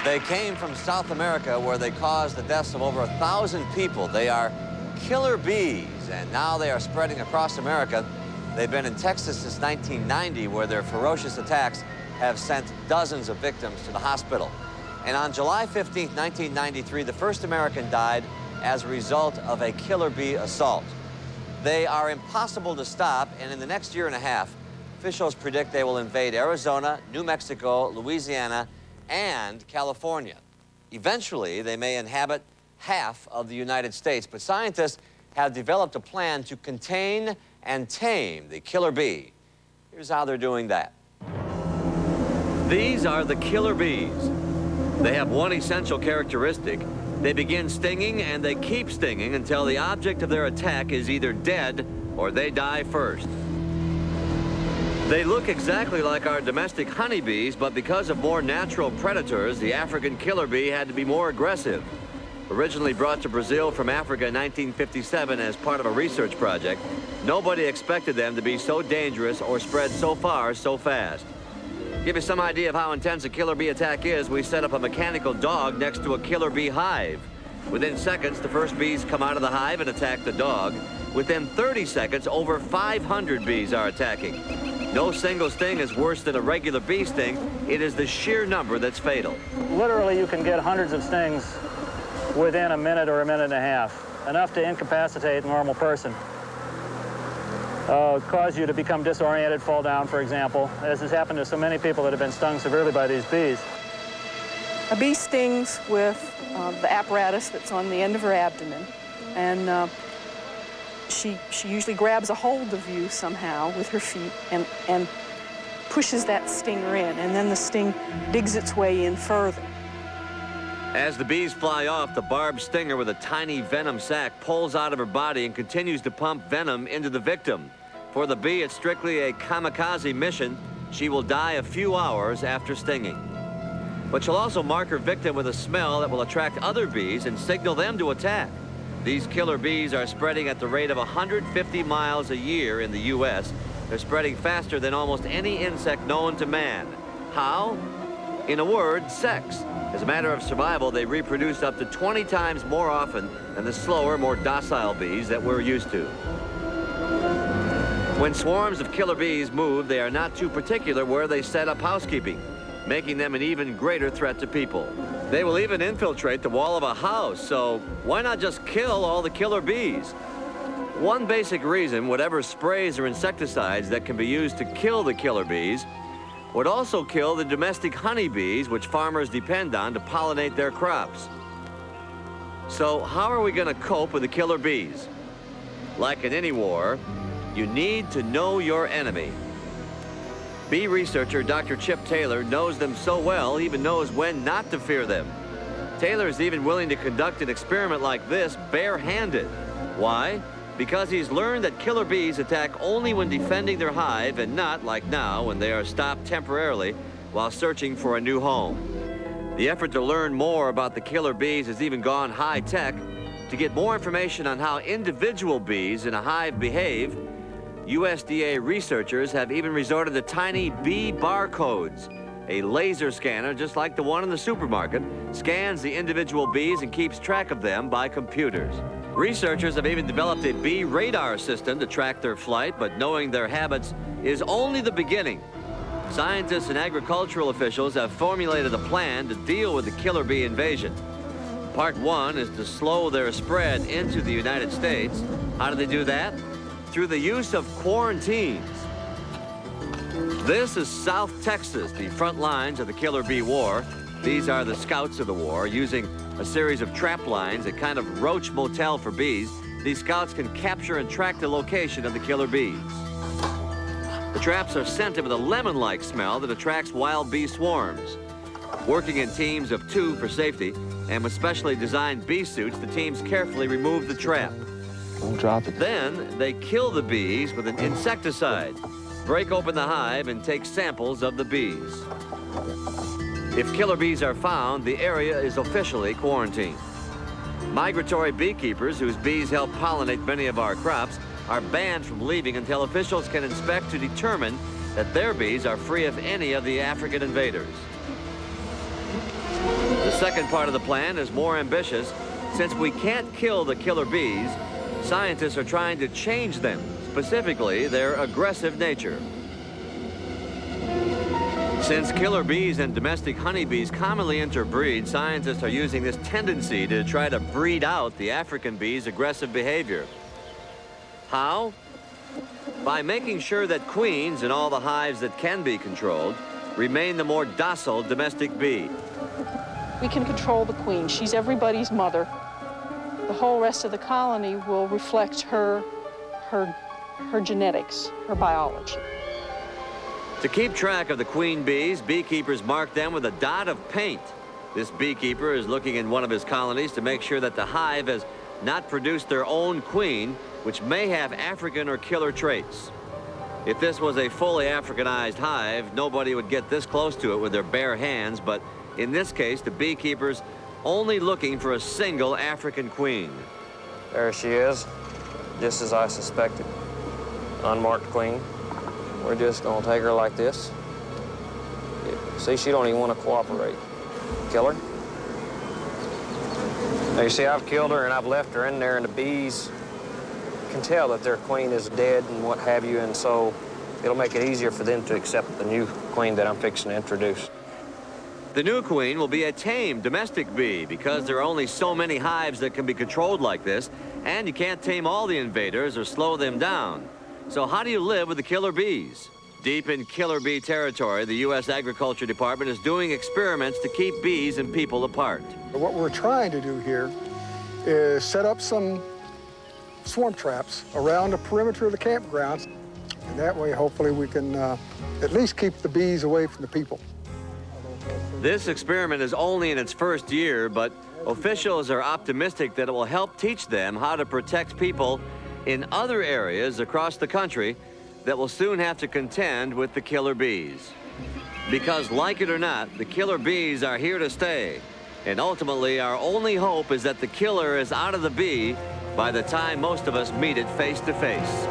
They came from South America, where they caused the deaths of over 1,000 people. They are killer bees, and now they are spreading across America. They've been in Texas since 1990, where their ferocious attacks have sent dozens of victims to the hospital. And on July 15, 1993, the first American died as a result of a killer bee assault. They are impossible to stop, and in the next year and a half, officials predict they will invade Arizona, New Mexico, Louisiana, and California. Eventually, they may inhabit half of the United States, but scientists have developed a plan to contain and tame the killer bee. Here's how they're doing that. These are the killer bees. They have one essential characteristic. They begin stinging, and they keep stinging until the object of their attack is either dead or they die first. They look exactly like our domestic honeybees, but because of more natural predators, the African killer bee had to be more aggressive. Originally brought to Brazil from Africa in 1957 as part of a research project, nobody expected them to be so dangerous or spread so far so fast. To give you some idea of how intense a killer bee attack is, we set up a mechanical dog next to a killer bee hive. Within seconds, the first bees come out of the hive and attack the dog. Within 30 seconds, over 500 bees are attacking. No single sting is worse than a regular bee sting. It is the sheer number that's fatal. Literally, you can get hundreds of stings within a minute or a minute and a half, enough to incapacitate a normal person. Cause you to become disoriented, fall down, for example, as has happened to so many people that have been stung severely by these bees. A bee stings with the apparatus that's on the end of her abdomen, and she usually grabs a hold of you somehow with her feet and pushes that stinger in, and then the sting digs its way in further. As the bees fly off, the barbed stinger with a tiny venom sac pulls out of her body and continues to pump venom into the victim. For the bee, it's strictly a kamikaze mission. She will die a few hours after stinging. But she'll also mark her victim with a smell that will attract other bees and signal them to attack. These killer bees are spreading at the rate of 150 miles a year in the U.S. They're spreading faster than almost any insect known to man. How? In a word, sex. As a matter of survival, they reproduce up to 20 times more often than the slower, more docile bees that we're used to. When swarms of killer bees move, they are not too particular where they set up housekeeping, making them an even greater threat to people. They will even infiltrate the wall of a house, so why not just kill all the killer bees? One basic reason, whatever sprays or insecticides that can be used to kill the killer bees would also kill the domestic honeybees, which farmers depend on to pollinate their crops. So how are we going to cope with the killer bees? Like in any war, you need to know your enemy. Bee researcher Dr. Chip Taylor knows them so well, he even knows when not to fear them. Taylor is even willing to conduct an experiment like this barehanded. Why? Because he's learned that killer bees attack only when defending their hive and not, like now, when they are stopped temporarily while searching for a new home. The effort to learn more about the killer bees has even gone high-tech. To get more information on how individual bees in a hive behave, USDA researchers have even resorted to tiny bee barcodes. A laser scanner, just like the one in the supermarket, scans the individual bees and keeps track of them by computers. Researchers have even developed a bee radar system to track their flight, but knowing their habits is only the beginning. Scientists and agricultural officials have formulated a plan to deal with the killer bee invasion. Part one is to slow their spread into the United States. How do they do that? Through the use of quarantines. This is South Texas, the front lines of the killer bee war. These are the scouts of the war. Using a series of trap lines, a kind of roach motel for bees, these scouts can capture and track the location of the killer bees. The traps are scented with a lemon-like smell that attracts wild bee swarms. Working in teams of 2 for safety, and with specially designed bee suits, the teams carefully remove the trap. Don't drop it. Then they kill the bees with an insecticide, break open the hive, and take samples of the bees. If killer bees are found, the area is officially quarantined. Migratory beekeepers, whose bees help pollinate many of our crops, are banned from leaving until officials can inspect to determine that their bees are free of any of the African invaders. second part of the plan is more ambitious. Since we can't kill the killer bees, scientists are trying to change them, specifically their aggressive nature. Since killer bees and domestic honeybees commonly interbreed, scientists are using this tendency to try to breed out the African bee's aggressive behavior. How? By making sure that queens in all the hives that can be controlled remain the more docile domestic bee. We can control the queen. She's everybody's mother. The whole rest of the colony will reflect her genetics, her biology. To keep track of the queen bees, beekeepers mark them with a dot of paint. This beekeeper is looking in one of his colonies to make sure that the hive has not produced their own queen, which may have African or killer traits. If this was a fully Africanized hive, nobody would get this close to it with their bare hands, but in this case, the beekeeper's only looking for a single African queen. There she is, just as I suspected. Unmarked queen. We're just gonna take her like this. See, she don't even want to cooperate. Kill her. Now you see, I've killed her and I've left her in there, and the bees can tell that their queen is dead and what have you, and so it'll make it easier for them to accept the new queen that I'm fixing to introduce. The new queen will be a tame domestic bee because there are only so many hives that can be controlled like this, and you can't tame all the invaders or slow them down. So how do you live with the killer bees? Deep in killer bee territory, the U.S. Agriculture Department is doing experiments to keep bees and people apart. What we're trying to do here is set up some swarm traps around the perimeter of the campgrounds. And that way, hopefully, we can at least keep the bees away from the people. This experiment is only in its first year, but officials are optimistic that it will help teach them how to protect people in other areas across the country that will soon have to contend with the killer bees. Because, like it or not, the killer bees are here to stay. And ultimately, our only hope is that the killer is out of the bee by the time most of us meet it face to face.